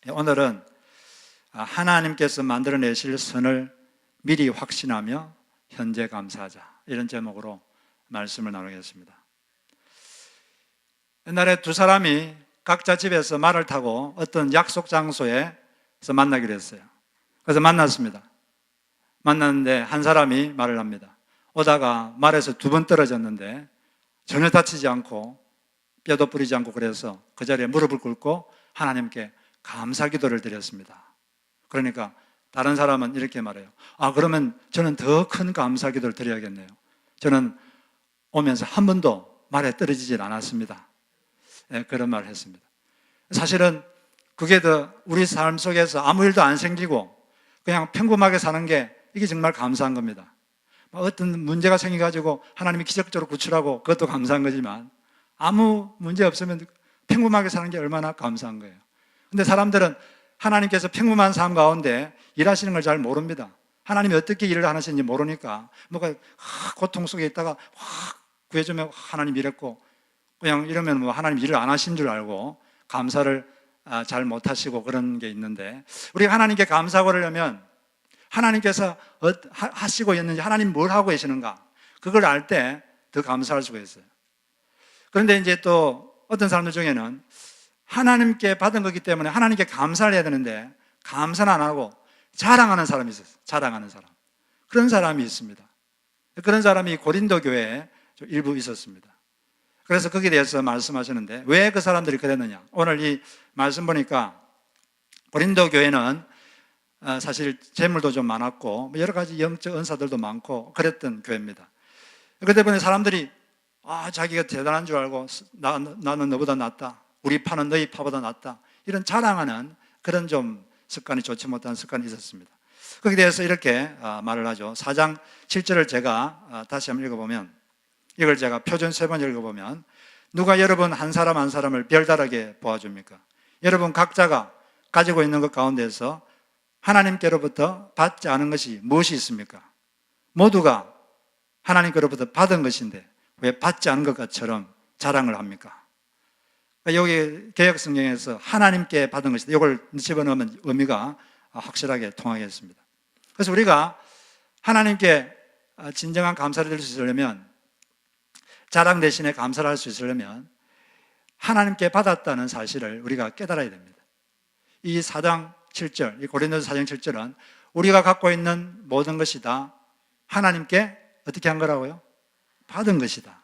오늘은 하나님께서 만들어내실 선을 미리 확신하며 현재 감사하자, 이런 제목으로 말씀을 나누겠습니다. 옛날에 두 사람이 각자 집에서 말을 타고 어떤 약속 장소에서 만나기로 했어요. 그래서 만났습니다. 만났는데 한 사람이 말을 합니다. 오다가 말에서 두 번 떨어졌는데 전혀 다치지 않고 뼈도 뿌리지 않고, 그래서 그 자리에 무릎을 꿇고 하나님께 감사 기도를 드렸습니다. 그러니까 다른 사람은 이렇게 말해요. 그러면 저는 더 큰 감사 기도를 드려야겠네요. 저는 오면서 한 번도 말에 떨어지질 않았습니다. 그런 말을 했습니다. 사실은 그게 더 우리 삶 속에서 아무 일도 안 생기고 그냥 평범하게 사는 게, 이게 정말 감사한 겁니다. 어떤 문제가 생겨가지고 하나님이 기적적으로 구출하고, 그것도 감사한 거지만 아무 문제 없으면 평범하게 사는 게 얼마나 감사한 거예요. 근데 사람들은 하나님께서 평범한 삶 가운데 일하시는 걸 잘 모릅니다. 하나님이 어떻게 일을 하시는지 모르니까 뭔가 고통 속에 있다가 확 구해주면 하나님 이랬고, 그냥 이러면 뭐 하나님 일을 안 하신 줄 알고 감사를 잘 못하시고 그런 게 있는데, 우리가 하나님께 감사하고 그러려면 하나님께서 하시고 있는지, 하나님 뭘 하고 계시는가, 그걸 알 때 더 감사할 수가 있어요. 그런데 이제 또 어떤 사람들 중에는 하나님께 받은 거기 때문에 하나님께 감사를 해야 되는데 감사는 안 하고 자랑하는 사람이 있었어요. 자랑하는 사람. 그런 사람이 있습니다. 그런 사람이 고린도 교회에 일부 있었습니다. 그래서 거기에 대해서 말씀하시는데, 왜 그 사람들이 그랬느냐. 오늘 이 말씀 보니까 고린도 교회는 사실 재물도 좀 많았고 여러 가지 영적 은사들도 많고 그랬던 교회입니다. 그때 보니 사람들이 자기가 대단한 줄 알고 나는 너보다 낫다, 우리 파는 너희 파보다 낫다, 이런 자랑하는 그런 좀 습관이, 좋지 못한 습관이 있었습니다. 거기에 대해서 이렇게 말을 하죠. 4장 7절을 제가 다시 한번 읽어보면, 이걸 제가 표준 3번 읽어보면, 누가 여러분 한 사람 한 사람을 별다르게 보아줍니까? 여러분 각자가 가지고 있는 것 가운데서 하나님께로부터 받지 않은 것이 무엇이 있습니까? 모두가 하나님께로부터 받은 것인데 왜 받지 않은 것처럼 자랑을 합니까? 여기 개역성경에서 하나님께 받은 것이다, 이걸 집어넣으면 의미가 확실하게 통하겠습니다. 그래서 우리가 하나님께 진정한 감사를 드릴 수 있으려면, 자랑 대신에 감사를 할 수 있으려면 하나님께 받았다는 사실을 우리가 깨달아야 됩니다. 이 4장 7절, 이 고린도서 4장 7절은 우리가 갖고 있는 모든 것이 다 하나님께 어떻게 한 거라고요? 받은 것이다.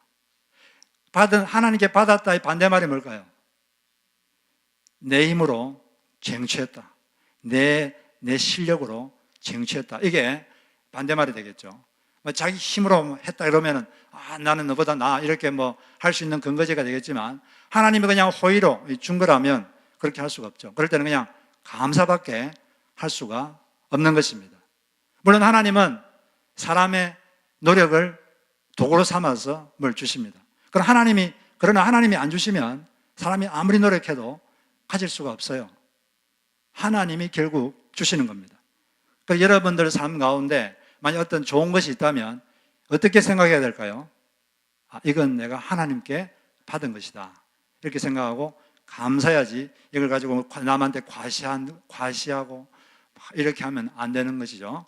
하나님께 받았다의 반대말이 뭘까요? 내 힘으로 쟁취했다. 내 실력으로 쟁취했다. 이게 반대말이 되겠죠. 자기 힘으로 했다 이러면은 나는 너보다 나아, 이렇게 할 수 있는 근거제가 되겠지만, 하나님이 그냥 호의로 준 거라면 그렇게 할 수가 없죠. 그럴 때는 그냥 감사밖에 할 수가 없는 것입니다. 물론 하나님은 사람의 노력을 도구로 삼아서 뭘 주십니다. 그러나 하나님이 안 주시면 사람이 아무리 노력해도 가질 수가 없어요. 하나님이 결국 주시는 겁니다. 그러니까 여러분들 삶 가운데 만약 어떤 좋은 것이 있다면 어떻게 생각해야 될까요? 이건 내가 하나님께 받은 것이다, 이렇게 생각하고 감사해야지, 이걸 가지고 남한테 과시하고 이렇게 하면 안 되는 것이죠.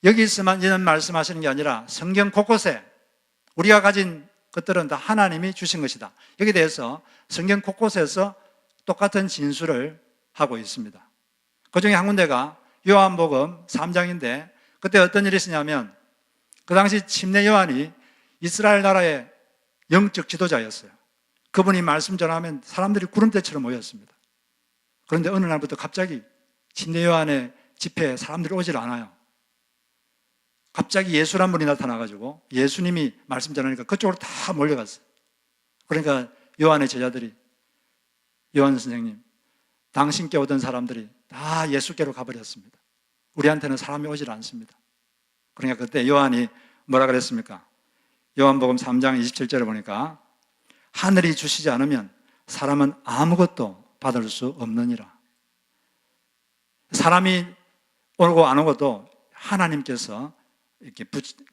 여기서만 이런 말씀하시는 게 아니라 성경 곳곳에 우리가 가진 것들은 다 하나님이 주신 것이다, 여기에 대해서 성경 곳곳에서 똑같은 진술을 하고 있습니다. 그 중에 한 군데가 요한복음 3장인데, 그때 어떤 일이 있었냐면, 그 당시 침례 요한이 이스라엘 나라의 영적 지도자였어요. 그분이 말씀 전하면 사람들이 구름대처럼 모였습니다. 그런데 어느 날부터 갑자기 침례 요한의 집회에 사람들이 오질 않아요. 갑자기 예수란 분이 나타나가지고 예수님이 말씀 전하니까 그쪽으로 다 몰려갔어요. 그러니까 요한의 제자들이, 요한 선생님, 당신께 오던 사람들이 다 예수께로 가버렸습니다. 우리한테는 사람이 오질 않습니다. 그러니까 그때 요한이 뭐라 그랬습니까? 요한복음 3장 27절에 보니까, 하늘이 주시지 않으면 사람은 아무것도 받을 수 없느니라. 사람이 오고 안 오고도 하나님께서 이렇게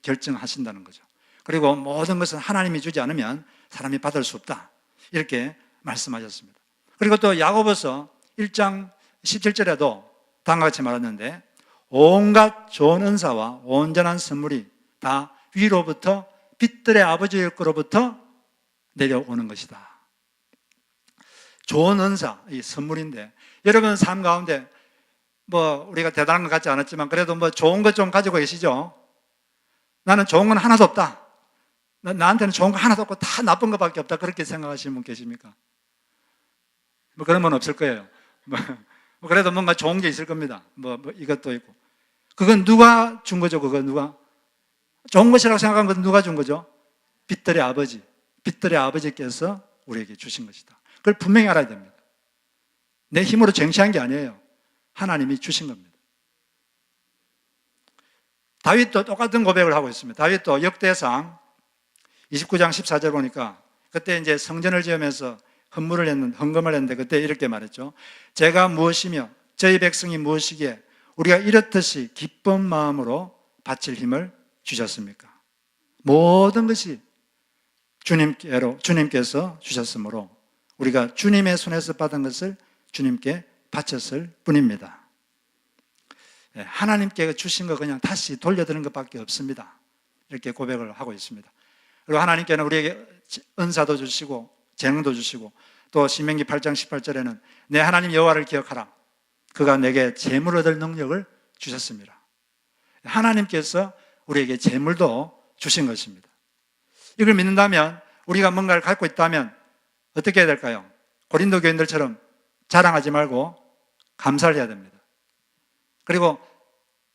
결정하신다는 거죠. 그리고 모든 것은 하나님이 주지 않으면 사람이 받을 수 없다, 이렇게 말씀하셨습니다. 그리고 또 야고보서 1장 17절에도 다음과 같이 말했는데 온갖 좋은 은사와 온전한 선물이 다 위로부터 빛들의 아버지의 거로부터 내려오는 것이다. 좋은 은사, 이 선물인데 여러분 삶 가운데 뭐 우리가 대단한 것 같지 않았지만 그래도 뭐 좋은 것 좀 가지고 계시죠? 나는 좋은 건 하나도 없다. 나한테는 좋은 거 하나도 없고 다 나쁜 것밖에 없다. 그렇게 생각하시는 분 계십니까? 뭐 그런 분 없을 거예요. 뭐 그래도 뭔가 좋은 게 있을 겁니다. 뭐 이것도 있고. 그건 누가 준 거죠? 그건 누가? 좋은 것이라고 생각한 건 누가 준 거죠? 빛들의 아버지. 빛들의 아버지께서 우리에게 주신 것이다. 그걸 분명히 알아야 됩니다. 내 힘으로 쟁취한 게 아니에요. 하나님이 주신 겁니다. 다윗도 똑같은 고백을 하고 있습니다. 다윗도 역대상 29장 14절 보니까 그때 이제 성전을 지으면서 헌금을 했는데 그때 이렇게 말했죠. 제가 무엇이며 저희 백성이 무엇이기에 우리가 이렇듯이 기쁜 마음으로 바칠 힘을 주셨습니까? 모든 것이 주님께서 주셨으므로 우리가 주님의 손에서 받은 것을 주님께 바쳤을 뿐입니다. 하나님께 주신 거 그냥 다시 돌려드리는 것밖에 없습니다. 이렇게 고백을 하고 있습니다. 그리고 하나님께는 우리에게 은사도 주시고 재능도 주시고 또 신명기 8장 18절에는 내 하나님 여호와를 기억하라. 그가 내게 재물 얻을 능력을 주셨습니다. 하나님께서 우리에게 재물도 주신 것입니다. 이걸 믿는다면 우리가 뭔가를 갖고 있다면 어떻게 해야 될까요? 고린도 교인들처럼 자랑하지 말고 감사를 해야 됩니다. 그리고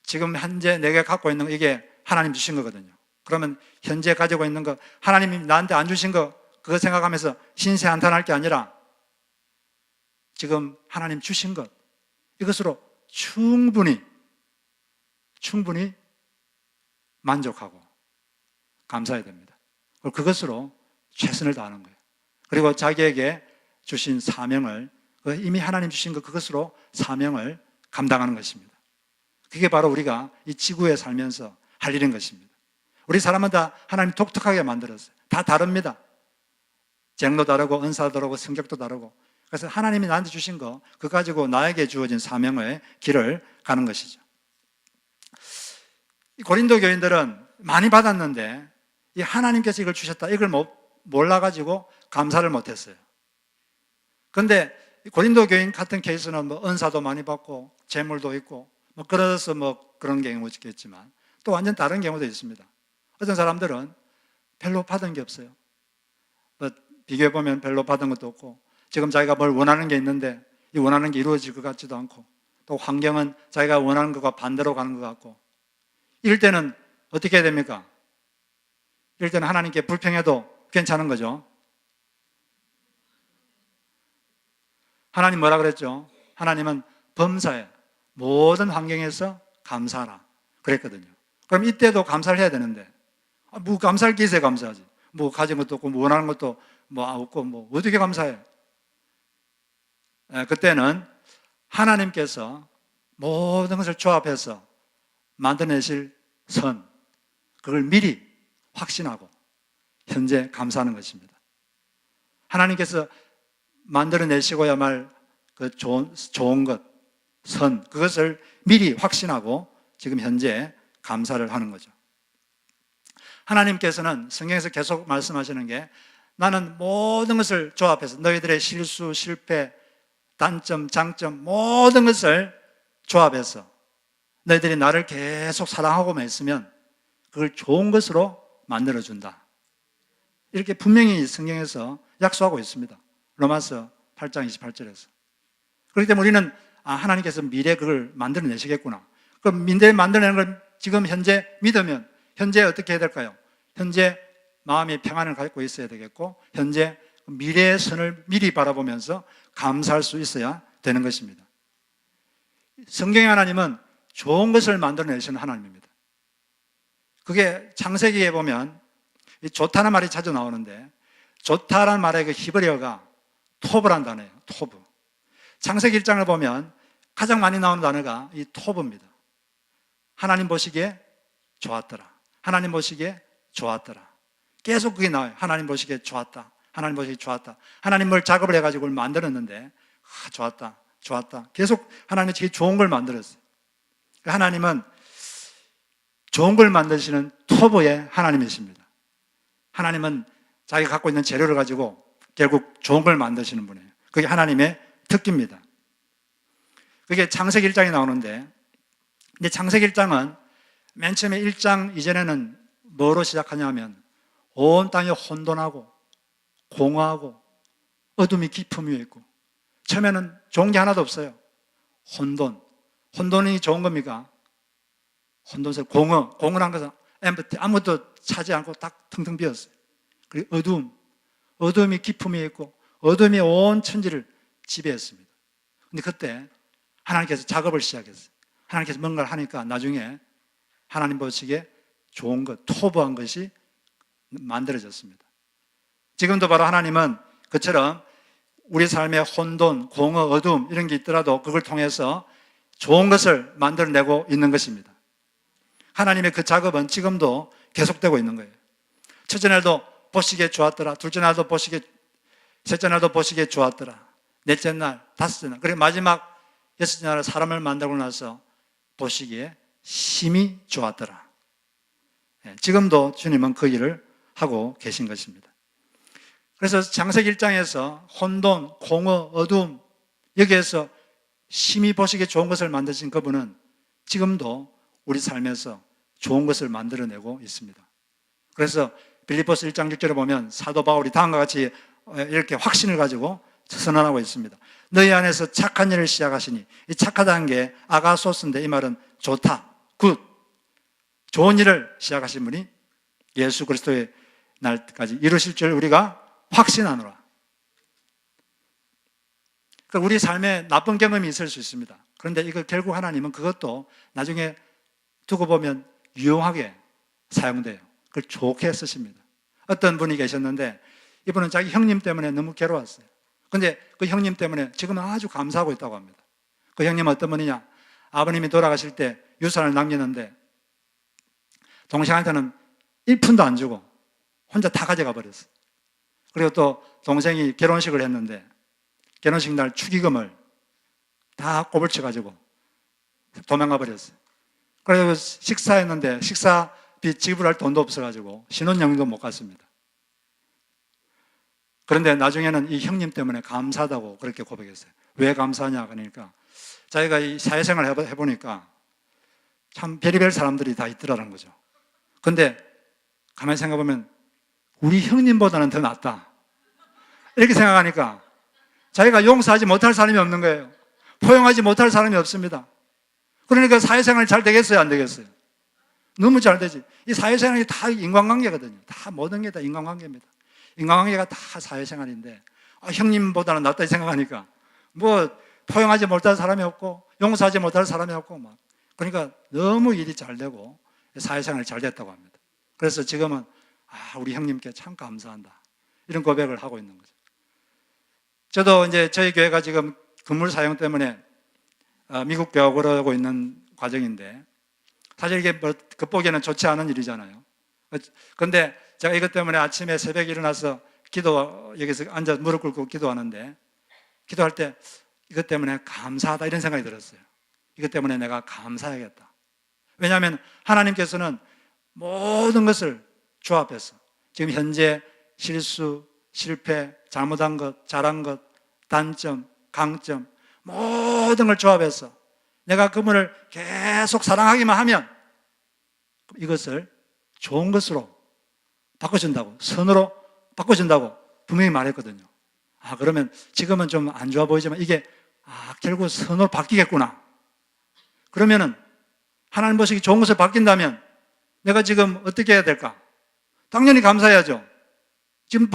지금 현재 내가 갖고 있는 거 이게 하나님 주신 거거든요. 그러면 현재 가지고 있는 거 하나님이 나한테 안 주신 거 그거 생각하면서 신세한탄할 게 아니라 지금 하나님 주신 것 이것으로 충분히 만족하고 감사해야 됩니다. 그리고 그것으로 최선을 다하는 거예요. 그리고 자기에게 주신 사명을 이미 하나님 주신 것 그것으로 사명을 감당하는 것입니다. 그게 바로 우리가 이 지구에 살면서 할 일인 것입니다. 우리 사람은 다 하나님 독특하게 만들었어요. 다 다릅니다. 재능도 다르고 은사도 다르고 성격도 다르고 그래서 하나님이 나한테 주신 거 그거 가지고 나에게 주어진 사명의 길을 가는 것이죠. 이 고린도 교인들은 많이 받았는데 이 하나님께서 이걸 주셨다 이걸 몰라가지고 감사를 못했어요. 그런데 고린도 교인 같은 케이스는 뭐 은사도 많이 받고 재물도 있고 뭐 그래서 뭐 그런 경우도 있겠지만 또 완전 다른 경우도 있습니다. 어떤 사람들은 별로 받은 게 없어요. 뭐 비교해보면 별로 받은 것도 없고 지금 자기가 뭘 원하는 게 있는데 이 원하는 게 이루어질 것 같지도 않고 또 환경은 자기가 원하는 것과 반대로 가는 것 같고 이럴 때는 어떻게 해야 됩니까? 이럴 때는 하나님께 불평해도 괜찮은 거죠. 하나님 뭐라 그랬죠? 하나님은 범사에 모든 환경에서 감사하라 그랬거든요. 그럼 이때도 감사를 해야 되는데 뭐 감사할 게 있어야 감사하지. 뭐 가진 것도 없고 뭐 원하는 것도 뭐 없고 뭐 어떻게 감사해? 그때는 하나님께서 모든 것을 조합해서 만들어내실 선 그걸 미리 확신하고 현재 감사하는 것입니다. 하나님께서 만들어내시고야말 그 좋은 것, 선 그것을 미리 확신하고 지금 현재 감사를 하는 거죠. 하나님께서는 성경에서 계속 말씀하시는 게 나는 모든 것을 조합해서 너희들의 실수, 실패, 단점, 장점 모든 것을 조합해서 너희들이 나를 계속 사랑하고만 있으면 그걸 좋은 것으로 만들어준다. 이렇게 분명히 성경에서 약속하고 있습니다. 로마서 8장 28절에서. 그렇기 때문에 우리는 하나님께서 미래에 그걸 만들어내시겠구나. 그럼 미래에 만들어내는 걸 지금 현재 믿으면 현재 어떻게 해야 될까요? 현재 마음의 평안을 갖고 있어야 되겠고 현재 미래의 선을 미리 바라보면서 감사할 수 있어야 되는 것입니다. 성경의 하나님은 좋은 것을 만들어내시는 하나님입니다. 그게 창세기에 보면 좋다는 말이 자주 나오는데 좋다라는 말의 그 히브리어가 토브란 단어예요. 토브. 창세기 1장을 보면 가장 많이 나오는 단어가 이 토브입니다. 하나님 보시기에 좋았더라. 하나님 보시기에 좋았더라. 계속 그게 나와요. 하나님 보시기에 좋았다. 하나님 보시기에 좋았다. 하나님 뭘 작업을 해가지고 그걸 만들었는데 좋았다. 좋았다. 계속 하나님이 제일 좋은 걸 만들었어요. 하나님은 좋은 걸 만드시는 토부의 하나님이십니다. 하나님은 자기가 갖고 있는 재료를 가지고 결국 좋은 걸 만드시는 분이에요. 그게 하나님의 특기입니다. 그게 창세기 1장에 나오는데, 근데 창세기 1장은 맨 처음에 1장 이전에는 뭐로 시작하냐면 온 땅이 혼돈하고 공허하고 어둠이 깊음 위에 있고, 처음에는 좋은 게 하나도 없어요. 혼돈이 좋은 겁니까? 혼돈에서 공허란 것은 empty, 아무것도 차지 않고 딱 텅텅 비었어요. 그리고 어둠이 깊음 위에 있고 어둠이 온 천지를 지배했습니다. 근데 그때 하나님께서 작업을 시작했어요. 하나님께서 뭔가를 하니까 나중에 하나님 보시기에 좋은 것, 토부한 것이 만들어졌습니다. 지금도 바로 하나님은 그처럼 우리 삶에 혼돈, 공허, 어둠 이런 게 있더라도 그걸 통해서 좋은 것을 만들어내고 있는 것입니다. 하나님의 그 작업은 지금도 계속되고 있는 거예요. 첫째 날도 보시기에 좋았더라. 둘째 날도 셋째 날도 보시기에 좋았더라. 넷째 날, 다섯째 날, 그리고 마지막 여섯째 날 사람을 만들고 나서 보시기에 심히 좋았더라. 지금도 주님은 그 일을 하고 계신 것입니다. 그래서 창세기 1장에서 혼돈, 공허, 어둠, 여기에서 심히 보시기에 좋은 것을 만드신 그분은 지금도 우리 삶에서 좋은 것을 만들어내고 있습니다. 그래서 빌립보서 1장 6절에 보면 사도 바울이 다음과 같이 이렇게 확신을 가지고 선언하고 있습니다. 너희 안에서 착한 일을 시작하시니, 이 착하다는 게 아가소스인데 이 말은 좋다, 굿, 좋은 일을 시작하신 분이 예수 그리스도의 날까지 이루실 줄 우리가 확신하노라. 그러니까 우리 삶에 나쁜 경험이 있을 수 있습니다. 그런데 이거 결국 하나님은 그것도 나중에 두고 보면 유용하게 사용돼요. 그걸 좋게 쓰십니다. 어떤 분이 계셨는데 이분은 자기 형님 때문에 너무 괴로웠어요. 그런데 그 형님 때문에 지금은 아주 감사하고 있다고 합니다. 그 형님은 어떤 분이냐? 아버님이 돌아가실 때 유산을 남기는데 동생한테는 1푼도 안 주고 혼자 다 가져가 버렸어요. 그리고 또 동생이 결혼식을 했는데 결혼식 날 축의금을 다 꼬불쳐가지고 도망가 버렸어요. 그래서 식사했는데 식사비 지불할 돈도 없어가지고 신혼여행도 못 갔습니다. 그런데 나중에는 이 형님 때문에 감사하다고 그렇게 고백했어요. 왜 감사하냐 그러니까 자기가 이 사회생활을 해보니까 참 별의별 사람들이 다 있더라는 거죠. 근데 가만히 생각해보면 우리 형님보다는 더 낫다 이렇게 생각하니까 자기가 용서하지 못할 사람이 없는 거예요. 포용하지 못할 사람이 없습니다. 그러니까 사회생활이 잘 되겠어요, 안 되겠어요? 너무 잘 되지. 이 사회생활이 다 인간관계거든요. 다 모든 게 다 인간관계입니다. 인간관계가 다 사회생활인데 형님보다는 낫다 생각하니까 뭐 포용하지 못할 사람이 없고 용서하지 못할 사람이 없고 막 그러니까 너무 일이 잘 되고 사회생활이 잘 됐다고 합니다. 그래서 지금은 우리 형님께 참 감사한다 이런 고백을 하고 있는 거죠. 저도 이제 저희 교회가 지금 건물 사용 때문에 미국 교역을 하고 있는 과정인데 사실 이게 뭐 겉보기에는 좋지 않은 일이잖아요. 그런데 제가 이것 때문에 아침에 새벽에 일어나서 여기서 앉아 무릎 꿇고 기도하는데 기도할 때 이것 때문에 감사하다 이런 생각이 들었어요. 이것 때문에 내가 감사해야겠다. 왜냐하면 하나님께서는 모든 것을 조합해서 지금 현재 실수, 실패, 잘못한 것, 잘한 것, 단점, 강점 모든 걸 조합해서 내가 그분을 계속 사랑하기만 하면 이것을 좋은 것으로 바꿔준다고, 선으로 바꿔준다고 분명히 말했거든요. 그러면 지금은 좀 안 좋아 보이지만 이게 결국 선으로 바뀌겠구나. 그러면은 하나님 보시기 좋은 것을 바뀐다면 내가 지금 어떻게 해야 될까? 당연히 감사해야죠. 지금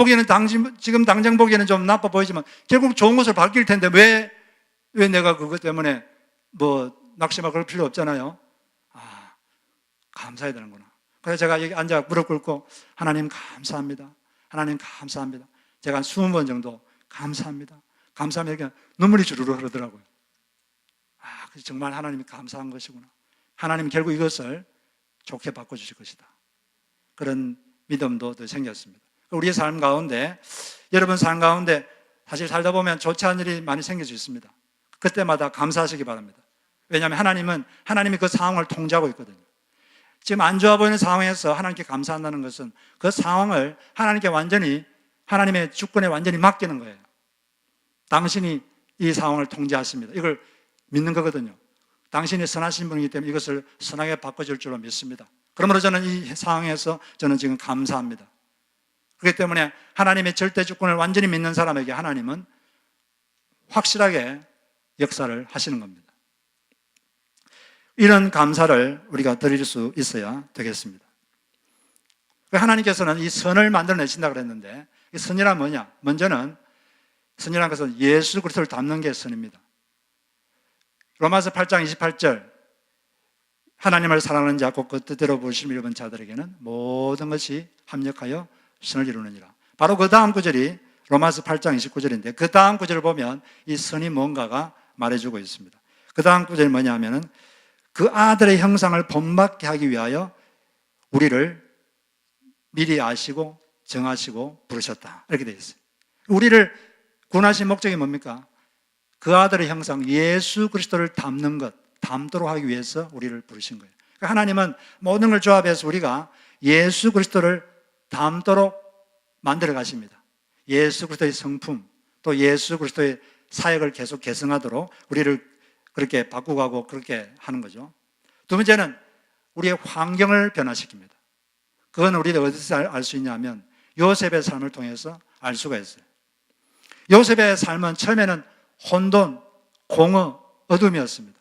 지금 당장 보기에는 좀 나빠 보이지만 결국 좋은 것을 바뀔 텐데 왜 내가 그것 때문에 뭐 낙심하고 그럴 필요 없잖아요. 감사해야 되는구나. 그래서 제가 여기 앉아 무릎 꿇고 하나님 감사합니다. 하나님 감사합니다. 제가 한 20번 정도 감사합니다. 감사합니다. 이렇게 눈물이 주르르 흐르더라고요. 정말 하나님이 감사한 것이구나. 하나님 결국 이것을 좋게 바꿔주실 것이다. 그런 믿음도 더 생겼습니다. 우리의 삶 가운데, 여러분 삶 가운데 사실 살다 보면 좋지 않은 일이 많이 생길 수 있습니다. 그때마다 감사하시기 바랍니다. 왜냐하면 하나님은 하나님이 그 상황을 통제하고 있거든요. 지금 안 좋아 보이는 상황에서 하나님께 감사한다는 것은 그 상황을 하나님께 완전히, 하나님의 주권에 완전히 맡기는 거예요. 당신이 이 상황을 통제하십니다. 이걸 믿는 거거든요. 당신이 선하신 분이기 때문에 이것을 선하게 바꿔줄 줄로 믿습니다. 그러므로 저는 이 상황에서 저는 지금 감사합니다. 그렇기 때문에 하나님의 절대 주권을 완전히 믿는 사람에게 하나님은 확실하게 역사를 하시는 겁니다. 이런 감사를 우리가 드릴 수 있어야 되겠습니다. 하나님께서는 이 선을 만들어내신다고 그랬는데, 이 선이란 뭐냐? 먼저는 선이라는 것은 예수 그리스도를 닮는 게 선입니다. 로마서 8장 28절, 하나님을 사랑하는 자 곧 그 뜻대로 부르심을 입은 자들에게는 모든 것이 합력하여 선을 이루느니라. 바로 그 다음 구절이 로마서 8장 29절인데, 그 다음 구절을 보면 이 선이 뭔가가 말해주고 있습니다. 그 다음 구절이 뭐냐 하면은 그 아들의 형상을 본받게 하기 위하여 우리를 미리 아시고 정하시고 부르셨다, 이렇게 되어 있어요. 우리를 구원하신 목적이 뭡니까? 그 아들의 형상, 예수 그리스도를 닮는 것, 닮도록 하기 위해서 우리를 부르신 거예요. 그러니까 하나님은 모든 걸 조합해서 우리가 예수 그리스도를 닮도록 만들어 가십니다. 예수 그리스도의 성품, 또 예수 그리스도의 사역을 계속 계승하도록 우리를 그렇게 바꾸고 그렇게 하는 거죠. 두 번째는 우리의 환경을 변화시킵니다. 그건 우리가 어디서 알 수 있냐면 요셉의 삶을 통해서 알 수가 있어요. 요셉의 삶은 처음에는 혼돈, 공허, 어둠이었습니다.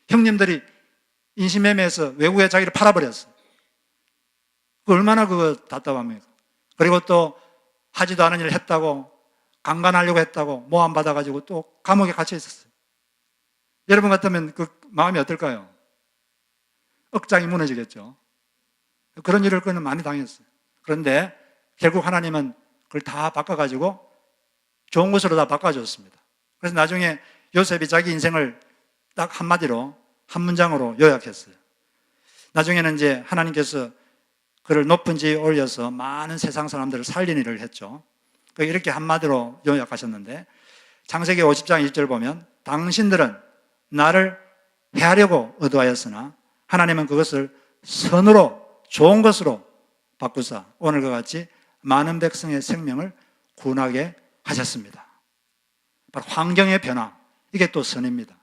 형님들이 인신매매해서 외국에 자기를 팔아버렸어요. 얼마나 그거 답답합니까? 그리고 또 하지도 않은 일을 했다고, 강간하려고 했다고 모함받아가지고 또 감옥에 갇혀 있었어요. 여러분 같으면 그 마음이 어떨까요? 억장이 무너지겠죠. 그런 일을 그는 많이 당했어요. 그런데 결국 하나님은 그걸 다 바꿔가지고 좋은 것으로 다 바꿔줬습니다. 그래서 나중에 요셉이 자기 인생을 딱 한마디로, 한 문장으로 요약했어요. 나중에는 이제 하나님께서 그를 높은 지에 올려서 많은 세상 사람들을 살리는 일을 했죠. 이렇게 한마디로 요약하셨는데, 창세기 50장 1절 보면 당신들은 나를 해하려고 의도하였으나 하나님은 그것을 선으로, 좋은 것으로 바꾸사 오늘과 같이 많은 백성의 생명을 구원하게 하셨습니다. 바로 환경의 변화, 이게 또 선입니다.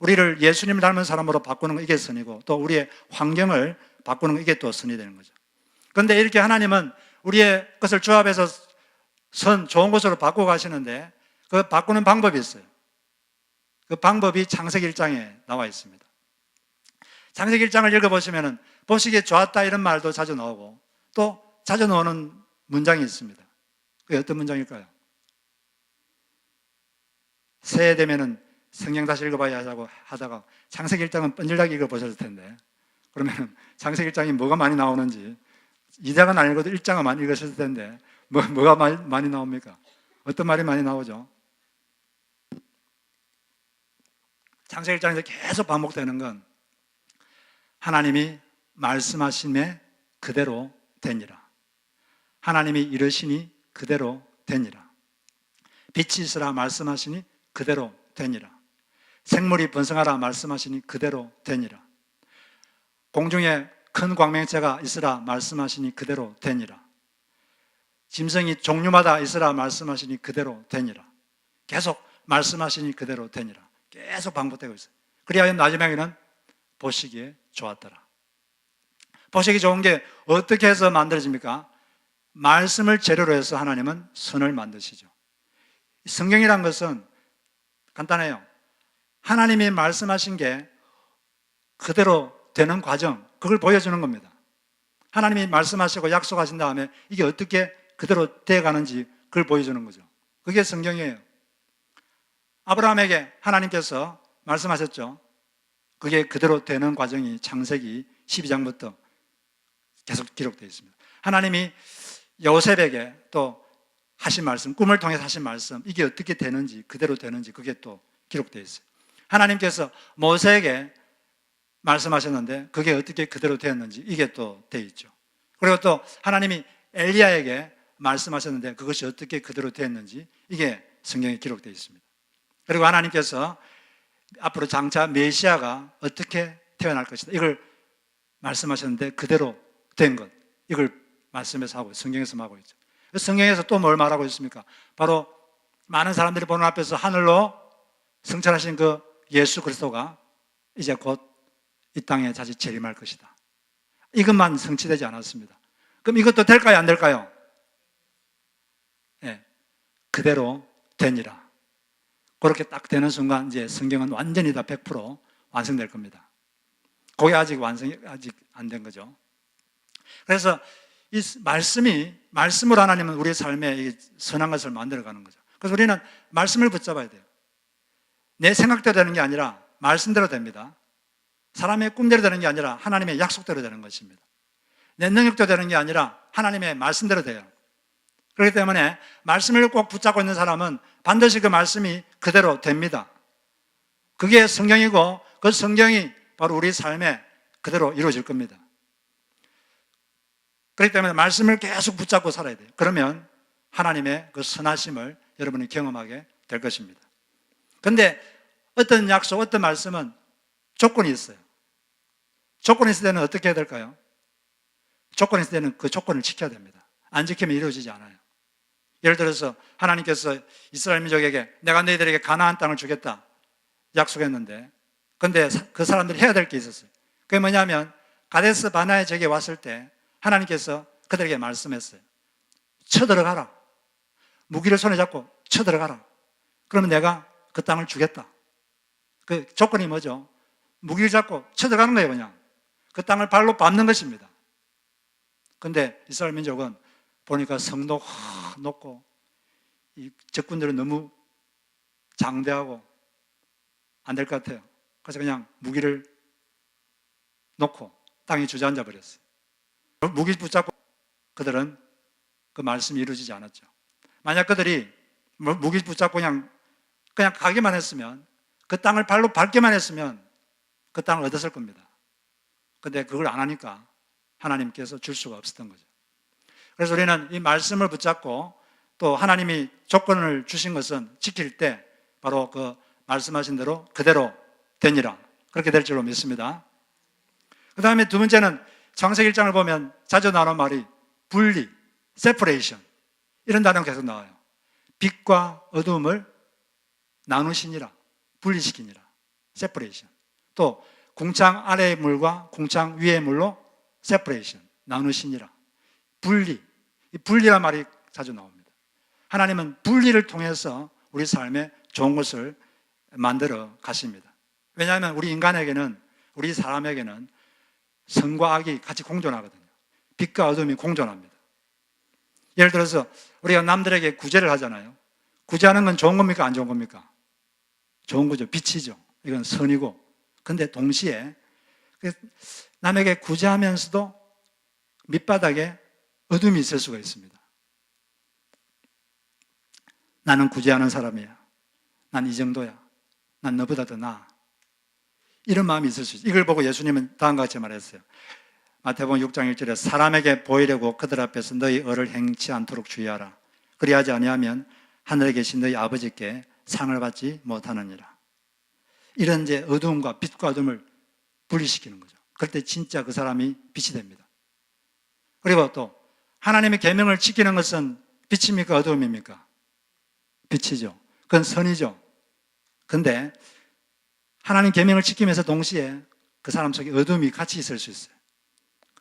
우리를 예수님을 닮은 사람으로 바꾸는 거, 이게 선이고, 또 우리의 환경을 바꾸는 거, 이게 또 선이 되는 거죠. 그런데 이렇게 하나님은 우리의 것을 조합해서 선, 좋은 것으로 바꾸고 가시는데 그 바꾸는 방법이 있어요. 그 방법이 창세기 1장에 나와 있습니다. 창세기 1장을 읽어보시면 보시기에 좋았다 이런 말도 자주 나오고 또 자주 나오는 문장이 있습니다. 그게 어떤 문장일까요? 새해 되면은 성경 다시 읽어봐야 하자고 하다가 창세기 1장은 뻔질나게 읽어보셨을 텐데, 그러면 창세기 1장이 뭐가 많이 나오는지 2장은 안 읽어도 1장은 많이 읽으셨을 텐데 뭐가 많이 나옵니까? 어떤 말이 많이 나오죠? 창세기 1장에서 계속 반복되는 건 하나님이 말씀하심에 그대로 되니라, 하나님이 이르시니 그대로 되니라, 빛이 있으라 말씀하시니 그대로 되니라, 생물이 번성하라 말씀하시니 그대로 되니라, 공중에 큰 광명체가 있으라 말씀하시니 그대로 되니라, 짐승이 종류마다 있으라 말씀하시니 그대로 되니라. 계속 말씀하시니 그대로 되니라. 계속 반복되고 있어요. 그리하여 마지막에는 보시기에 좋았더라. 보시기 좋은 게 어떻게 해서 만들어집니까? 말씀을 재료로 해서 하나님은 선을 만드시죠. 성경이란 것은 간단해요. 하나님이 말씀하신 게 그대로 되는 과정, 그걸 보여주는 겁니다. 하나님이 말씀하시고 약속하신 다음에 이게 어떻게 그대로 되어가는지 그걸 보여주는 거죠. 그게 성경이에요. 아브라함에게 하나님께서 말씀하셨죠. 그게 그대로 되는 과정이 창세기 12장부터 계속 기록되어 있습니다. 하나님이 요셉에게 또 하신 말씀, 꿈을 통해서 하신 말씀, 이게 어떻게 되는지, 그대로 되는지 그게 또 기록되어 있어요. 하나님께서 모세에게 말씀하셨는데 그게 어떻게 그대로 되었는지 이게 또 되어 있죠. 그리고 또 하나님이 엘리야에게 말씀하셨는데 그것이 어떻게 그대로 되었는지 이게 성경에 기록되어 있습니다. 그리고 하나님께서 앞으로 장차 메시아가 어떻게 태어날 것이다. 이걸 말씀하셨는데 그대로 된 것. 이걸 말씀에서 하고 성경에서 하고 있죠. 성경에서 또 뭘 말하고 있습니까? 바로 많은 사람들이 보는 앞에서 하늘로 승천하신 그 예수 그리스도가 이제 곧 이 땅에 다시 재림할 것이다. 이것만 성취되지 않았습니다. 그럼 이것도 될까요? 안 될까요? 네, 그대로 되니라. 그렇게 딱 되는 순간 이제 성경은 완전히 다 100% 완성될 겁니다. 그게 아직 완성이 아직 안 된 거죠. 그래서 이 말씀으로 하나님은 우리의 삶에 선한 것을 만들어가는 거죠. 그래서 우리는 말씀을 붙잡아야 돼요. 내 생각대로 되는 게 아니라 말씀대로 됩니다. 사람의 꿈대로 되는 게 아니라 하나님의 약속대로 되는 것입니다. 내 능력대로 되는 게 아니라 하나님의 말씀대로 돼요. 그렇기 때문에 말씀을 꼭 붙잡고 있는 사람은 반드시 그 말씀이 그대로 됩니다. 그게 성경이고 그 성경이 바로 우리 삶에 그대로 이루어질 겁니다. 그렇기 때문에 말씀을 계속 붙잡고 살아야 돼요. 그러면 하나님의 그 선하심을 여러분이 경험하게 될 것입니다. 그런데 어떤 약속, 어떤 말씀은 조건이 있어요. 조건이 있을 때는 어떻게 해야 될까요? 조건이 있을 때는 그 조건을 지켜야 됩니다. 안 지키면 이루어지지 않아요. 예를 들어서 하나님께서 이스라엘 민족에게 내가 너희들에게 가나안 땅을 주겠다 약속했는데 근데 그 사람들이 해야 될 게 있었어요. 그게 뭐냐면 가데스 바나의 제게 왔을 때 하나님께서 그들에게 말씀했어요. 쳐들어가라. 무기를 손에 잡고 쳐들어가라. 그러면 내가 그 땅을 주겠다. 그 조건이 뭐죠? 무기를 잡고 쳐들어가는 거예요. 그냥 그 땅을 발로 밟는 것입니다. 근데 이스라엘 민족은 보니까 성도 높고 이 적군들은 너무 장대하고 안 될 것 같아요. 그래서 그냥 무기를 놓고 땅에 주저앉아 버렸어요. 무기 붙잡고 그들은 그 말씀이 이루어지지 않았죠. 만약 그들이 무기 붙잡고 그냥 가기만 했으면 그 땅을 발로 밟기만 했으면 그 땅을 얻었을 겁니다. 근데 그걸 안 하니까 하나님께서 줄 수가 없었던 거죠. 그래서 우리는 이 말씀을 붙잡고 또 하나님이 조건을 주신 것은 지킬 때 바로 그 말씀하신 대로 그대로 되니라. 그렇게 될 줄로 믿습니다. 그 다음에 두 번째는 창세기 1장을 보면 자주 나오는 말이 분리, separation 이런 단어가 계속 나와요. 빛과 어둠을 나누시니라, 분리시키니라, separation. 또 궁창 아래의 물과 궁창 위의 물로 separation, 나누시니라. 분리, 이 분리란 말이 자주 나옵니다. 하나님은 분리를 통해서 우리 삶에 좋은 것을 만들어 가십니다. 왜냐하면 우리 인간에게는, 우리 사람에게는 선과 악이 같이 공존하거든요. 빛과 어둠이 공존합니다. 예를 들어서 우리가 남들에게 구제를 하잖아요. 구제하는 건 좋은 겁니까? 안 좋은 겁니까? 좋은 거죠. 빛이죠. 이건 선이고. 근데 동시에 남에게 구제하면서도 밑바닥에 어둠이 있을 수가 있습니다. 나는 구제하는 사람이야. 난 이 정도야. 난 너보다 더 나아. 이런 마음이 있을 수 있어요. 이걸 보고 예수님은 다음과 같이 말했어요. 마태복음 6장 1절에 사람에게 보이려고 그들 앞에서 너희 의를 행치 않도록 주의하라. 그리하지 아니하면 하늘에 계신 너희 아버지께 상을 받지 못하느니라. 이런 이제 어두움과 빛과 어둠을 분리시키는 거죠. 그럴 때 진짜 그 사람이 빛이 됩니다. 그리고 또 하나님의 계명을 지키는 것은 빛입니까? 어두움입니까? 빛이죠. 그건 선이죠. 근데 하나님 계명을 지키면서 동시에 그 사람 속에 어둠이 같이 있을 수 있어요.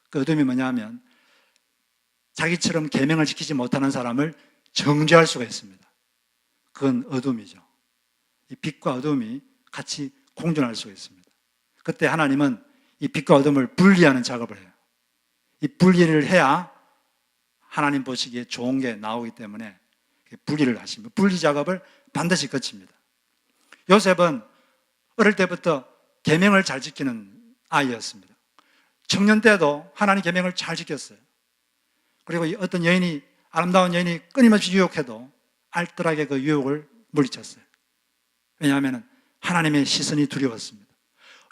그 어둠이 뭐냐면 자기처럼 계명을 지키지 못하는 사람을 정죄할 수가 있습니다. 그건 어둠이죠. 이 빛과 어둠이 같이 공존할 수가 있습니다. 그때 하나님은 이 빛과 어둠을 분리하는 작업을 해요. 이 분리를 해야 하나님 보시기에 좋은 게 나오기 때문에 분리를 하십니다. 분리 작업을 반드시 거칩니다. 요셉은 어릴 때부터 계명을 잘 지키는 아이였습니다. 청년 때도 하나님 계명을 잘 지켰어요. 그리고 어떤 여인이, 아름다운 여인이 끊임없이 유혹해도 알뜰하게 그 유혹을 물리쳤어요. 왜냐하면 하나님의 시선이 두려웠습니다.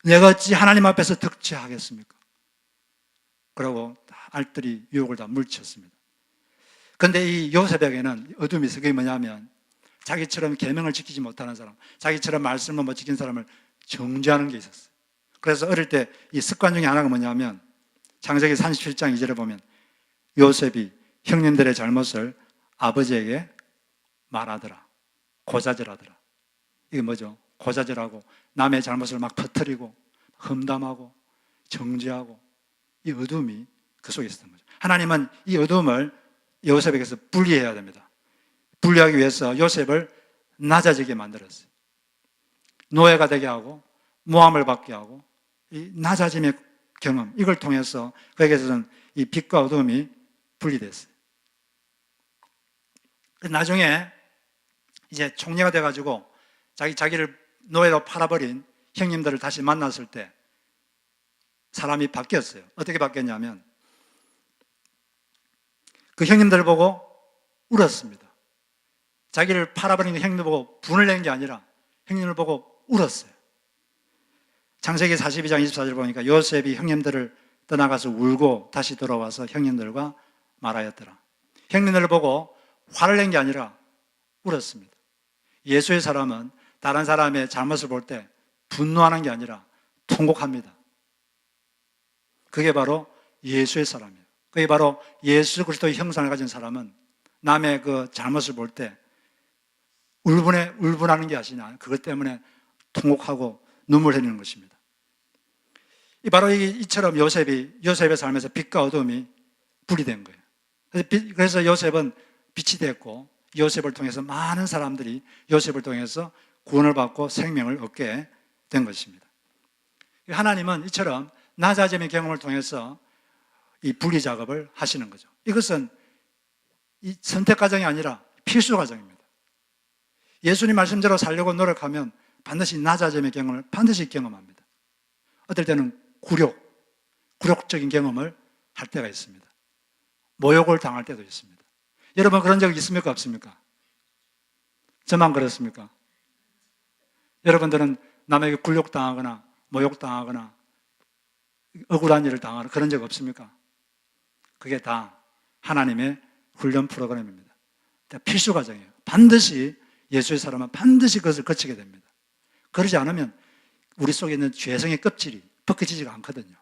내가 어찌 하나님 앞에서 득죄하겠습니까? 그러고 알뜰히 유혹을 다 물리쳤습니다. 그런데 이 요셉에게는 어둠이 있어요. 그게 뭐냐면 자기처럼 계명을 지키지 못하는 사람, 자기처럼 말씀을 못 지킨 사람을 정죄하는 게 있었어요. 그래서 어릴 때 이 습관 중에 하나가 뭐냐면 창세기 37장 2절에 보면 요셉이 형님들의 잘못을 아버지에게 말하더라. 고자질하더라. 이게 뭐죠? 고자질하고 남의 잘못을 막 퍼뜨리고 험담하고 정죄하고 이 어둠이 그 속에 있었던 거죠. 하나님은 이 어둠을 요셉에게서 분리해야 됩니다. 분리하기 위해서 요셉을 낮아지게 만들었어요. 노예가 되게 하고 모함을 받게 하고 이 낮아짐의 경험, 이걸 통해서 그에게서는 이 빛과 어둠이 분리됐어요. 나중에 이제 총리가 돼가지고 자기를 노예로 팔아버린 형님들을 다시 만났을 때 사람이 바뀌었어요. 어떻게 바뀌었냐면 그 형님들을 보고 울었습니다. 자기를 팔아버린 형님들 보고 분을 낸 게 아니라 형님을 보고 울었어요. 창세기 42장 24절 보니까 요셉이 형님들을 떠나가서 울고 다시 돌아와서 형님들과 말하였더라. 형님들을 보고 화를 낸 게 아니라 울었습니다. 예수의 사람은 다른 사람의 잘못을 볼 때 분노하는 게 아니라 통곡합니다. 그게 바로 예수의 사람이에요. 그게 바로 예수 그리스도의 형상을 가진 사람은 남의 그 잘못을 볼 때 울분하는 게 아니라 그것 때문에 통곡하고 눈물 흘리는 것입니다. 바로 이처럼 요셉의 삶에서 빛과 어둠이 분리된 거예요. 그래서 요셉은 빛이 됐고 요셉을 통해서 많은 사람들이 요셉을 통해서 구원을 받고 생명을 얻게 된 것입니다. 하나님은 이처럼 낮아짐의 경험을 통해서 이 분리 작업을 하시는 거죠. 이것은 이 선택 과정이 아니라 필수 과정입니다. 예수님 말씀대로 살려고 노력하면 반드시 낮아짐의 경험을 반드시 경험합니다. 어떨 때는 굴욕적인 경험을 할 때가 있습니다. 모욕을 당할 때도 있습니다. 여러분 그런 적 있습니까? 없습니까? 저만 그렇습니까? 여러분들은 남에게 굴욕당하거나 모욕당하거나 억울한 일을 당하거나 그런 적 없습니까? 그게 다 하나님의 훈련 프로그램입니다. 필수 과정이에요. 반드시 예수의 사람은 반드시 그것을 거치게 됩니다. 그러지 않으면 우리 속에 있는 죄성의 껍질이 벗겨지지가 않거든요.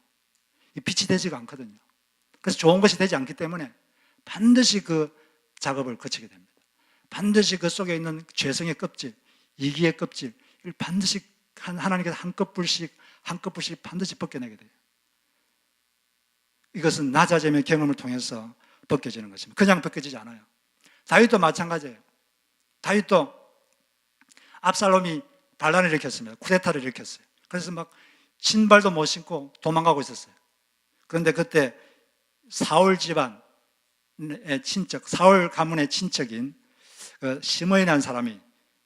빛이 되지가 않거든요. 그래서 좋은 것이 되지 않기 때문에 반드시 그 작업을 거치게 됩니다. 반드시 그 속에 있는 죄성의 껍질, 이기의 껍질, 이걸 반드시 하나님께서 한 껍질씩 반드시 벗겨내게 돼요. 이것은 낮아짐의 경험을 통해서 벗겨지는 것입니다. 그냥 벗겨지지 않아요. 다윗도 마찬가지예요. 다윗도 압살롬이 반란을 일으켰습니다. 쿠데타를 일으켰어요. 그래서 막 신발도 못 신고 도망가고 있었어요. 그런데 그때 사울 집안의 친척, 사울 가문의 친척인 시므이라는 사람이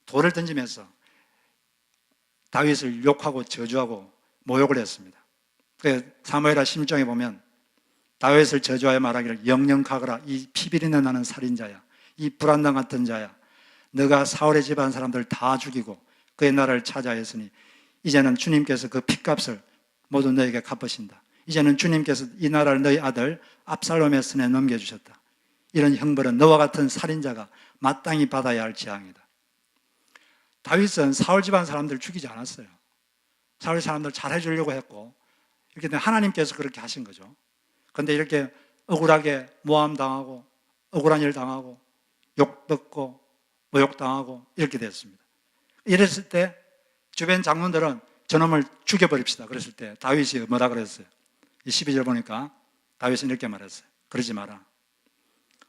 돌을 던지면서 다윗을 욕하고 저주하고 모욕을 했습니다. 사무엘하 16장에 보면 다윗을 저주하여 말하기를 영영하거라 이 피비린내 나는 살인자야, 이 불안당 같은 자야, 너가 사울의 집안 사람들 다 죽이고 그의 나라를 차지하였으니 이제는 주님께서 그 핏값을 모두 너에게 갚으신다. 이제는 주님께서 이 나라를 너희 아들 압살롬의 손에 넘겨주셨다. 이런 형벌은 너와 같은 살인자가 마땅히 받아야 할 재앙이다. 다윗은 사울 집안 사람들을 죽이지 않았어요. 사울 사람들 잘해주려고 했고 이렇게 하나님께서 그렇게 하신 거죠. 그런데 이렇게 억울하게 모함당하고 억울한 일 당하고 욕 듣고 모욕당하고 이렇게 됐습니다. 이랬을 때 주변 장군들은 저놈을 죽여버립시다. 그랬을 때 다윗이 뭐라 그랬어요? 12절 보니까 다윗은 이렇게 말했어요. 그러지 마라.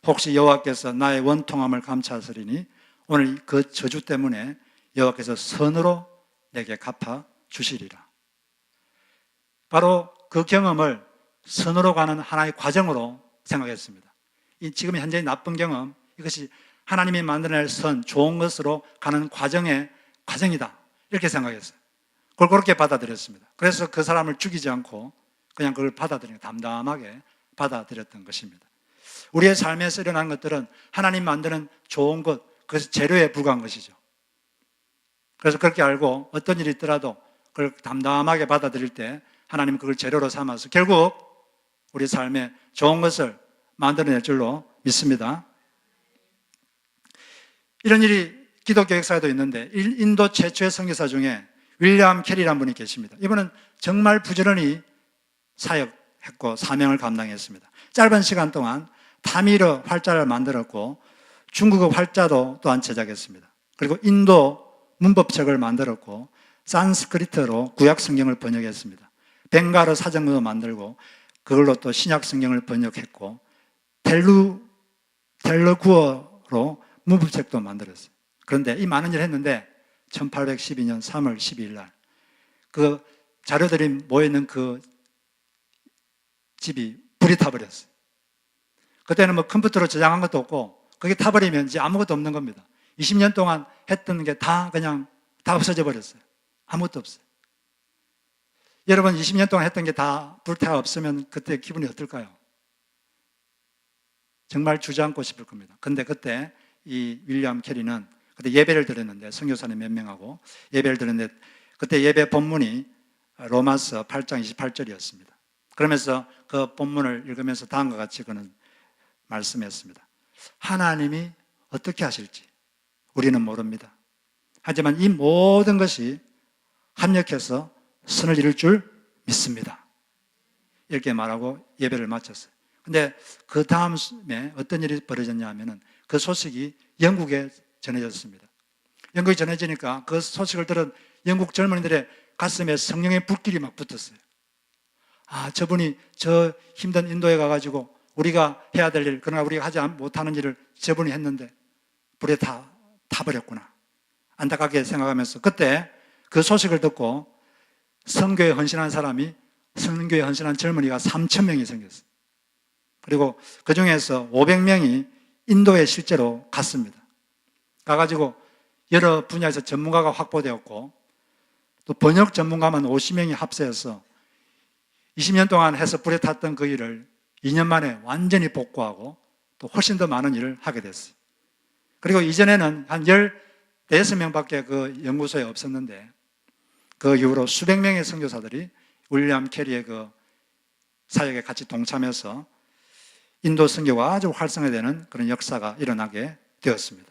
혹시 여호와께서 나의 원통함을 감찰하시리니 오늘 그 저주 때문에 여호와께서 선으로 내게 갚아 주시리라. 바로 그 경험을 선으로 가는 하나의 과정으로 생각했습니다. 지금 현재 나쁜 경험, 이것이 하나님이 만들어낼 선, 좋은 것으로 가는 과정이다. 이렇게 생각했어요. 그걸 그렇게 받아들였습니다. 그래서 그 사람을 죽이지 않고 그냥 그걸 담담하게 받아들였던 것입니다. 우리의 삶에서 일어나는 것들은 하나님 만드는 좋은 것, 그것이 재료에 불과한 것이죠. 그래서 그렇게 알고 어떤 일이 있더라도 그걸 담담하게 받아들일 때 하나님은 그걸 재료로 삼아서 결국 우리 삶에 좋은 것을 만들어낼 줄로 믿습니다. 이런 일이 기독교 역사에도 있는데 인도 최초의 선교사 중에 윌리엄 캐리라는 분이 계십니다. 이분은 정말 부지런히 사역했고 사명을 감당했습니다. 짧은 시간 동안 타미르 활자를 만들었고 중국어 활자도 또한 제작했습니다. 그리고 인도 문법책을 만들었고 산스크리트로 구약 성경을 번역했습니다. 벵가르 사전문도 만들고 그걸로 또 신약 성경을 번역했고 텔루구어로 문법책도 만들었어요. 그런데 이 많은 일을 했는데 1812년 3월 12일 날 그 자료들이 모여있는 그 집이 불이 타버렸어요. 그때는 뭐 컴퓨터로 저장한 것도 없고 그게 타버리면 이제 아무것도 없는 겁니다. 20년 동안 했던 게 다 그냥 다 없어져 버렸어요. 아무것도 없어요. 여러분 20년 동안 했던 게 다 불태워 없으면 그때 기분이 어떨까요? 정말 주저앉고 싶을 겁니다. 근데 그때 이 윌리엄 캐리는 그때 예배를 드렸는데 선교사님 몇 명하고 예배를 드렸는데 그때 예배 본문이 로마서 8장 28절이었습니다. 그러면서 그 본문을 읽으면서 다음과 같이 그는 말씀했습니다. 하나님이 어떻게 하실지 우리는 모릅니다. 하지만 이 모든 것이 합력해서 선을 이룰 줄 믿습니다. 이렇게 말하고 예배를 마쳤어요. 근데 그 다음에 어떤 일이 벌어졌냐 하면은 그 소식이 영국에 전해졌습니다. 영국에 전해지니까 그 소식을 들은 영국 젊은이들의 가슴에 성령의 불길이 막 붙었어요. 아, 저분이 저 힘든 인도에 가가지고 우리가 해야 될 일, 그러나 우리가 하지 못하는 일을 저분이 했는데 불에 다 타버렸구나. 안타깝게 생각하면서 그때 그 소식을 듣고 선교에 헌신한 사람이 선교에 헌신한 젊은이가 3,000명이 생겼어요. 그리고 그 중에서 500명이 인도에 실제로 갔습니다. 가가지고 여러 분야에서 전문가가 확보되었고 또 번역 전문가만 50명이 합세해서 20년 동안 해서 불에 탔던 그 일을 2년 만에 완전히 복구하고 또 훨씬 더 많은 일을 하게 됐어요. 그리고 이전에는 한 16명밖에 그 연구소에 없었는데 그 이후로 수백 명의 선교사들이 윌리엄 캐리의 그 사역에 같이 동참해서 인도 선교가 아주 활성화되는 그런 역사가 일어나게 되었습니다.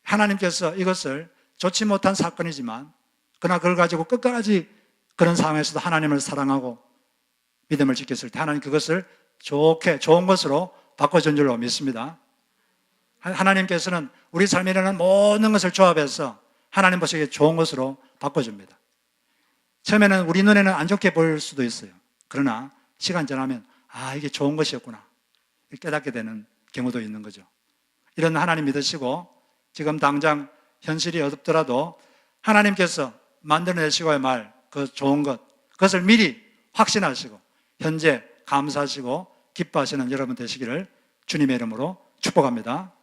하나님께서 이것을 좋지 못한 사건이지만 그러나 그걸 가지고 끝까지 그런 상황에서도 하나님을 사랑하고 믿음을 지켰을 때 하나님 그것을 좋은 것으로 바꿔준 줄로 믿습니다. 하나님께서는 우리 삶에 일어나는 모든 것을 조합해서 하나님 보시기에 좋은 것으로 바꿔줍니다. 처음에는 우리 눈에는 안 좋게 보일 수도 있어요. 그러나 시간 지나면 아, 이게 좋은 것이었구나 깨닫게 되는 경우도 있는 거죠. 이런 하나님 믿으시고 지금 당장 현실이 어둡더라도 하나님께서 만들어내시고의 말, 그 좋은 것, 그것을 미리 확신하시고 현재 감사하시고 기뻐하시는 여러분 되시기를 주님의 이름으로 축복합니다.